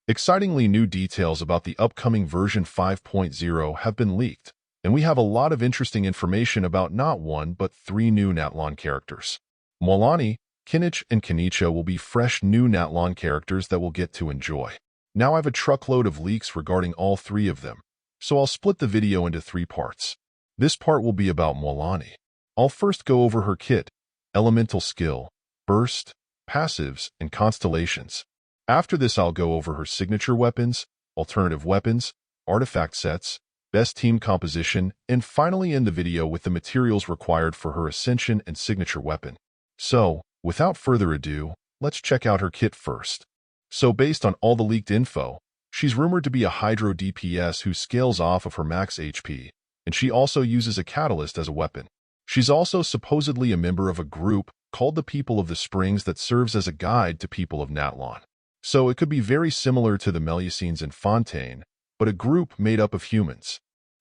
Excitingly, new details about the upcoming version 5.0 have been leaked, and we have a lot of interesting information about not one but three new Natlan characters. Mualani, Kinich, and Kanicha will be fresh new Natlan characters that we'll get to enjoy. Now I have a truckload of leaks regarding all three of them, so I'll split the video into three parts. This part will be about Mualani. I'll first go over her kit, elemental skill, burst, passives, and constellations. After this, I'll go over her signature weapons, alternative weapons, artifact sets, best team composition, and finally end the video with the materials required for her ascension and signature weapon. So, without further ado, let's check out her kit first. So based on all the leaked info, she's rumored to be a Hydro DPS who scales off of her max HP, and she also uses a catalyst as a weapon. She's also supposedly a member of a group called the People of the Springs that serves as a guide to people of Natlan. So it could be very similar to the Melusines in Fontaine, but a group made up of humans.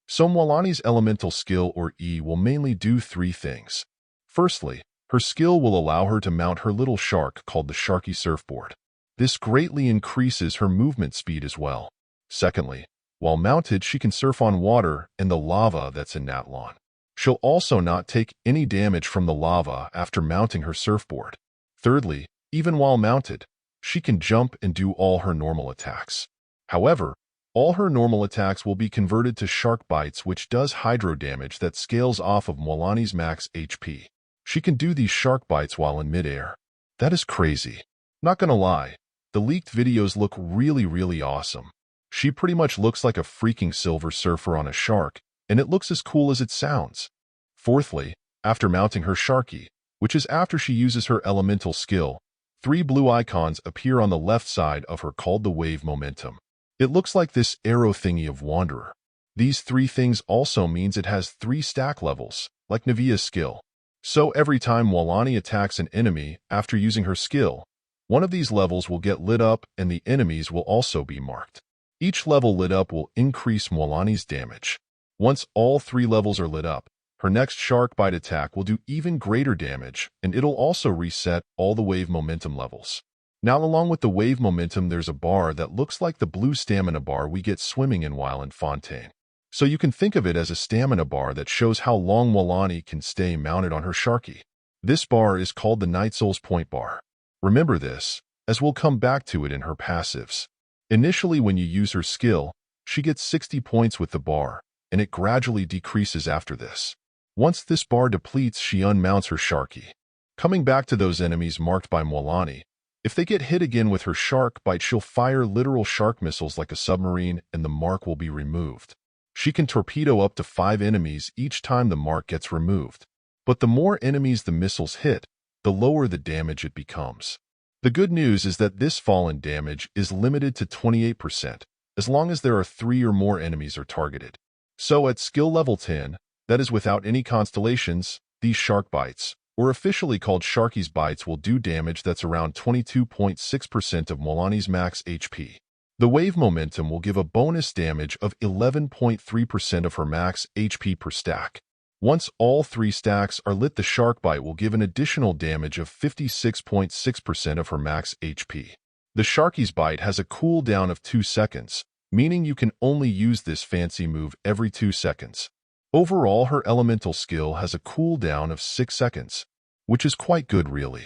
So Mualani's elemental skill, or E, will mainly do three things. Firstly, her skill will allow her to mount her little shark called the Sharky Surfboard. This greatly increases her movement speed as well. Secondly, while mounted, she can surf on water and the lava that's in Natlan. She'll also not take any damage from the lava after mounting her surfboard. Thirdly, even while mounted, she can jump and do all her normal attacks. However, all her normal attacks will be converted to shark bites, which does hydro damage that scales off of Mualani's max HP. She can do these shark bites while in midair. That is crazy. Not gonna lie, the leaked videos look really awesome. She pretty much looks like a freaking Silver Surfer on a shark, and it looks as cool as it sounds. Fourthly, after mounting her Sharky, which is after she uses her elemental skill, three blue icons appear on the left side of her called the Wave Momentum. It looks like this arrow thingy of Wanderer. These three things also means it has 3 stack levels, like Navia's skill. So every time Mualani attacks an enemy after using her skill, one of these levels will get lit up and the enemies will also be marked. Each level lit up will increase Mualani's damage. Once all 3 levels are lit up, her next shark bite attack will do even greater damage, and it'll also reset all the wave momentum levels. Now, along with the wave momentum, there's a bar that looks like the blue stamina bar we get swimming in while in Fontaine. So you can think of it as a stamina bar that shows how long Mualani can stay mounted on her Sharky. This bar is called the Night Soul's Point Bar. Remember this, as we'll come back to it in her passives. Initially, when you use her skill, she gets 60 points with the bar, and it gradually decreases after this. Once this bar depletes, she unmounts her Sharky. Coming back to those enemies marked by Mualani, if they get hit again with her shark bite, she'll fire literal shark missiles like a submarine and the mark will be removed. She can torpedo up to 5 enemies each time the mark gets removed. But the more enemies the missiles hit, the lower the damage it becomes. The good news is that this fallen damage is limited to 28%, as long as there are 3 or more enemies are targeted. So at skill level 10, that is without any constellations, these shark bites, or officially called Sharky's bites, will do damage that's around 22.6% of Mualani's max HP. The wave momentum will give a bonus damage of 11.3% of her max HP per stack. Once all 3 stacks are lit, the shark bite will give an additional damage of 56.6% of her max HP. The Sharky's bite has a cooldown of 2 seconds, meaning you can only use this fancy move every 2 seconds. Overall, her elemental skill has a cooldown of 6 seconds, which is quite good really.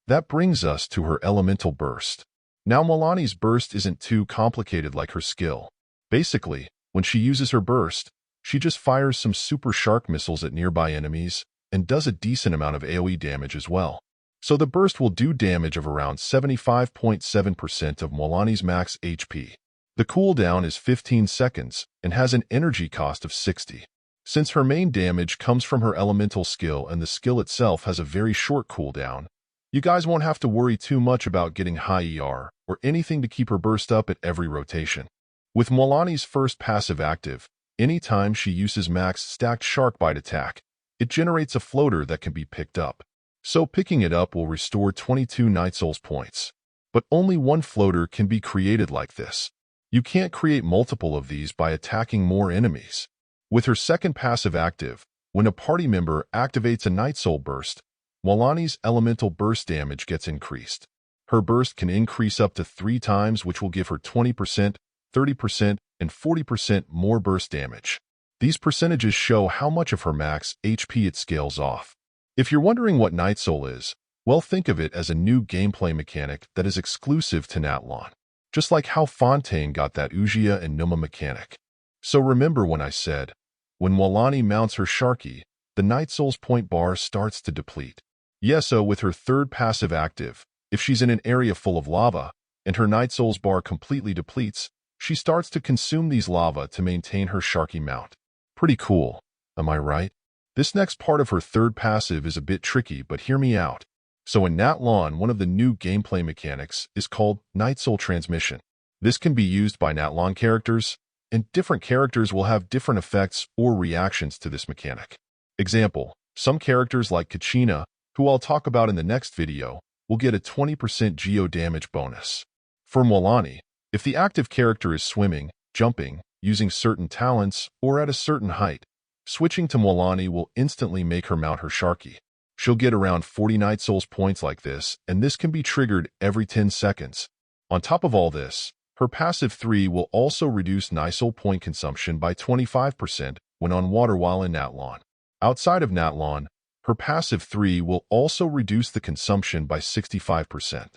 That brings us to her elemental burst. Now Mualani's burst isn't too complicated like her skill. Basically, when she uses her burst, she just fires some super shark missiles at nearby enemies and does a decent amount of AoE damage as well. So the burst will do damage of around 75.7% of Mualani's max HP. The cooldown is 15 seconds and has an energy cost of 60. Since her main damage comes from her elemental skill and the skill itself has a very short cooldown, you guys won't have to worry too much about getting high ER or anything to keep her burst up at every rotation. With Mualani's first passive active, anytime she uses max stacked shark bite attack, it generates a floater that can be picked up. So picking it up will restore 22 Night Souls points. But only one floater can be created like this. You can't create multiple of these by attacking more enemies. With her second passive active, when a party member activates a Night Soul burst, Mualani's elemental burst damage gets increased. Her burst can increase up to 3 times, which will give her 20%, 30%, and 40% more burst damage. These percentages show how much of her max HP it scales off. If you're wondering what Night Soul is, well, think of it as a new gameplay mechanic that is exclusive to Natlan, just like how Fontaine got that Ujiya and Numa mechanic. So remember when I said, when Mualani mounts her Sharky, the Night Soul's point bar starts to deplete. Yes, so with her third passive active, if she's in an area full of lava, and her Night Soul's bar completely depletes, she starts to consume these lava to maintain her Sharky mount. Pretty cool, am I right? This next part of her third passive is a bit tricky, but hear me out. So in Natlan, one of the new gameplay mechanics is called Night Soul Transmission. This can be used by Natlan characters, and different characters will have different effects or reactions to this mechanic. Example, some characters like Kachina, who I'll talk about in the next video, will get a 20% geo damage bonus. For Mualani, if the active character is swimming, jumping, using certain talents, or at a certain height, switching to Mualani will instantly make her mount her Sharky. She'll get around 40 Night Souls points like this, and this can be triggered every 10 seconds. On top of all this, her passive 3 will also reduce Night Soul point consumption by 25% when on water while in Natlan. Outside of Natlan, her passive 3 will also reduce the consumption by 65%.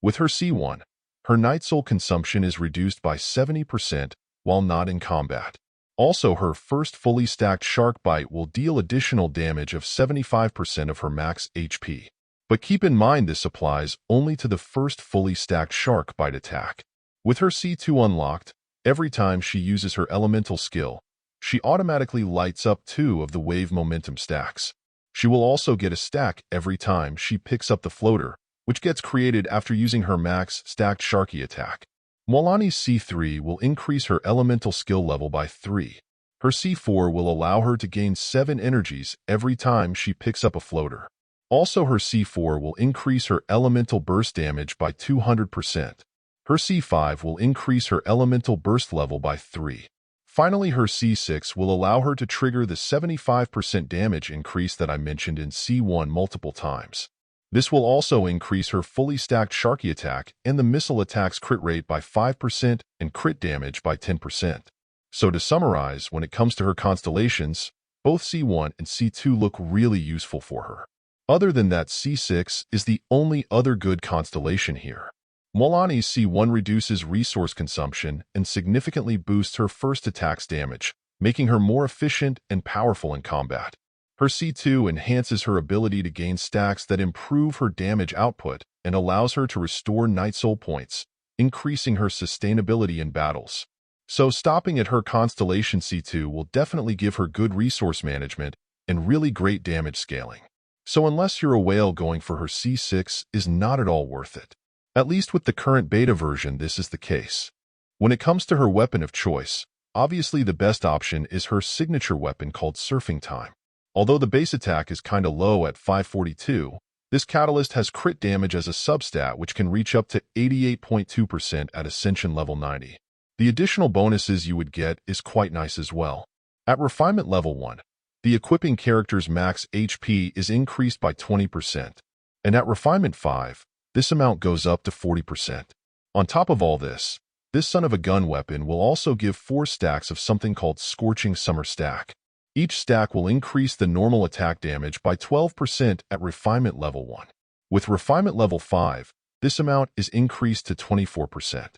With her C1, her Night Soul consumption is reduced by 70% while not in combat. Also, her first fully stacked Shark Bite will deal additional damage of 75% of her max HP. But keep in mind this applies only to the first fully stacked Shark Bite attack. With her C2 unlocked, every time she uses her elemental skill, she automatically lights up 2 of the wave momentum stacks. She will also get a stack every time she picks up the floater, which gets created after using her max stacked Sharky attack. Mualani's C3 will increase her elemental skill level by 3. Her C4 will allow her to gain 7 energies every time she picks up a floater. Also, her C4 will increase her elemental burst damage by 200%. Her C5 will increase her elemental burst level by 3. Finally, her C6 will allow her to trigger the 75% damage increase that I mentioned in C1 multiple times. This will also increase her fully stacked Sharky attack and the missile attack's crit rate by 5% and crit damage by 10%. So to summarize, when it comes to her constellations, both C1 and C2 look really useful for her. Other than that, C6 is the only other good constellation here. Mualani's C1 reduces resource consumption and significantly boosts her first attack's damage, making her more efficient and powerful in combat. Her C2 enhances her ability to gain stacks that improve her damage output and allows her to restore Night Soul points, increasing her sustainability in battles. So stopping at her constellation C2 will definitely give her good resource management and really great damage scaling. So unless you're a whale, going for her C6 is not at all worth it. At least with the current beta version, this is the case. When it comes to her weapon of choice, obviously the best option is her signature weapon called Surfing Time. Although the base attack is kinda low at 542, this catalyst has crit damage as a substat which can reach up to 88.2% at Ascension level 90. The additional bonuses you would get is quite nice as well. At Refinement level 1, the equipping character's max HP is increased by 20%, and at Refinement 5, this amount goes up to 40%. On top of all this son of a gun weapon will also give 4 stacks of something called Scorching Summer Stack. Each stack will increase the normal attack damage by 12% at Refinement level 1. With Refinement level 5, this amount is increased to 24%.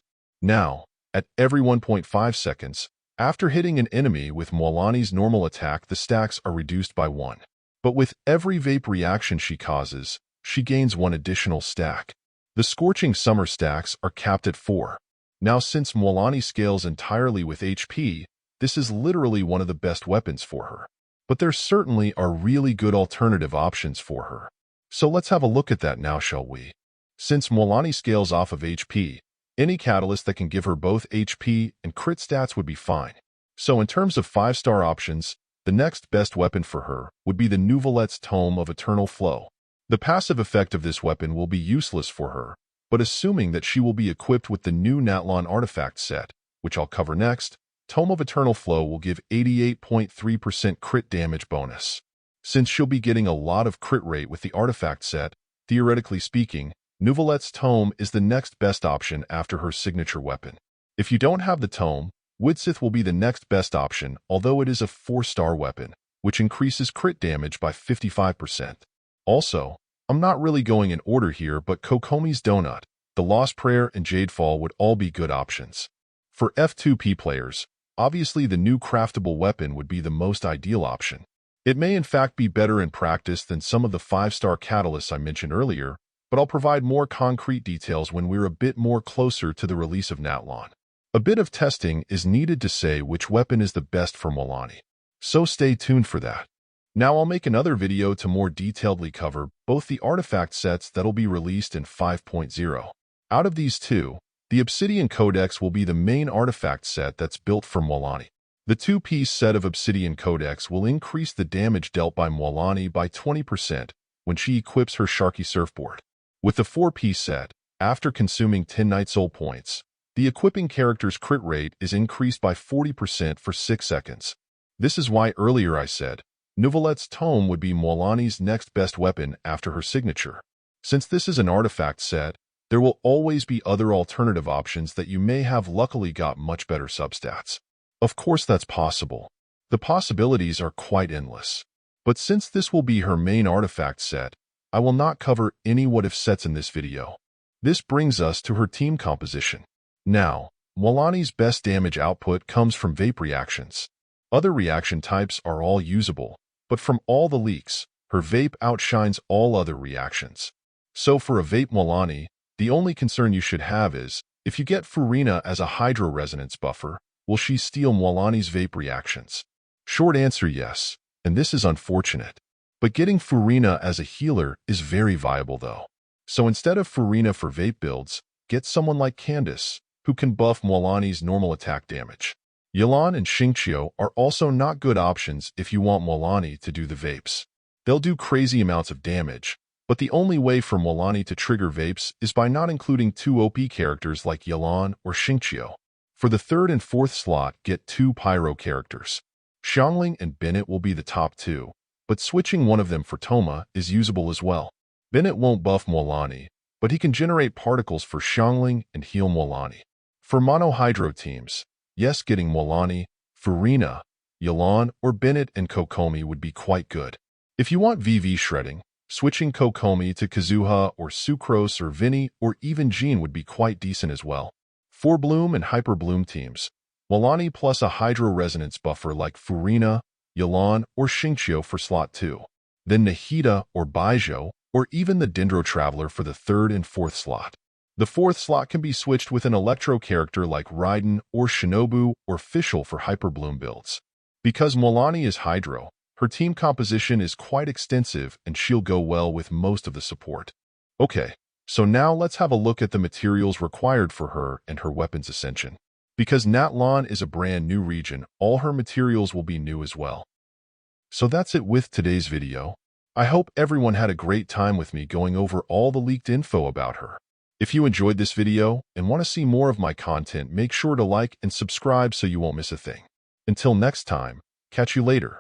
Now, at every 1.5 seconds, after hitting an enemy with Mualani's normal attack, the stacks are reduced by 1. But with every vape reaction she causes, she gains 1 additional stack. The Scorching Summer stacks are capped at 4. Now, since Mualani scales entirely with HP, this is literally one of the best weapons for her. But there certainly are really good alternative options for her. So let's have a look at that now, shall we? Since Mualani scales off of HP, any catalyst that can give her both HP and crit stats would be fine. So in terms of 5-star options, the next best weapon for her would be the Nouvelette's Tome of Eternal Flow. The passive effect of this weapon will be useless for her, but assuming that she will be equipped with the new Natlan artifact set, which I'll cover next, Tome of Eternal Flow will give 88.3% crit damage bonus. Since she'll be getting a lot of crit rate with the artifact set, theoretically speaking, Nouvelette's Tome is the next best option after her signature weapon. If you don't have the Tome, Widsith will be the next best option, although it is a 4-star weapon, which increases crit damage by 55%. Also, I'm not really going in order here, but Kokomi's Donut, the Lost Prayer, and Jadefall would all be good options. For F2P players, obviously the new craftable weapon would be the most ideal option. It may in fact be better in practice than some of the 5-star catalysts I mentioned earlier, but I'll provide more concrete details when we're a bit more closer to the release of Natlan. A bit of testing is needed to say which weapon is the best for Mualani, so stay tuned for that. Now I'll make another video to more detailedly cover both the artifact sets that'll be released in 5.0. Out of these two, the Obsidian Codex will be the main artifact set that's built for Mualani. The 2-piece set of Obsidian Codex will increase the damage dealt by Mualani by 20% when she equips her Sharky Surfboard. With the 4-piece set, after consuming 10 Night Soul points, the equipping character's crit rate is increased by 40% for 6 seconds. This is why earlier I said Nouvelette's Tome would be Mualani's next best weapon after her signature. Since this is an artifact set, there will always be other alternative options that you may have luckily got much better substats. Of course that's possible. The possibilities are quite endless. But since this will be her main artifact set, I will not cover any what-if sets in this video. This brings us to her team composition. Now, Mualani's best damage output comes from vape reactions. Other reaction types are all usable, but from all the leaks, her vape outshines all other reactions. So for a vape Mualani, the only concern you should have is, if you get Furina as a Hydro Resonance buffer, will she steal Mualani's vape reactions? Short answer yes, and this is unfortunate. But getting Furina as a healer is very viable though. So instead of Furina for vape builds, get someone like Candace, who can buff Mualani's normal attack damage. Yelan and Xingqiu are also not good options if you want Mualani to do the vapes. They'll do crazy amounts of damage, but the only way for Mualani to trigger vapes is by not including 2 OP characters like Yelan or Xingqiu. For the 3rd and 4th slot, get 2 Pyro characters. Xiangling and Bennett will be the top 2, but switching one of them for Toma is usable as well. Bennett won't buff Mualani, but he can generate particles for Xiangling and heal Mualani. For mono-hydro teams, yes, getting Mualani, Furina, Yelan, or Bennett and Kokomi would be quite good. If you want VV shredding, switching Kokomi to Kazuha or Sucrose or Vinny or even Jean would be quite decent as well. For Bloom and Hyper Bloom teams, Mualani plus a Hydro Resonance buffer like Furina, Yelan, or Xingqiu for slot 2. Then Nahida or Baijiu, or even the Dendro Traveler for the 3rd and 4th slot. The 4th slot can be switched with an Electro character like Raiden or Shinobu or Fischl for Hyper Bloom builds. Because Mualani is Hydro, her team composition is quite extensive and she'll go well with most of the support. Okay, so now let's have a look at the materials required for her and her weapons ascension. Because Natlan is a brand new region, all her materials will be new as well. So that's it with today's video. I hope everyone had a great time with me going over all the leaked info about her. If you enjoyed this video and want to see more of my content, make sure to like and subscribe so you won't miss a thing. Until next time, catch you later.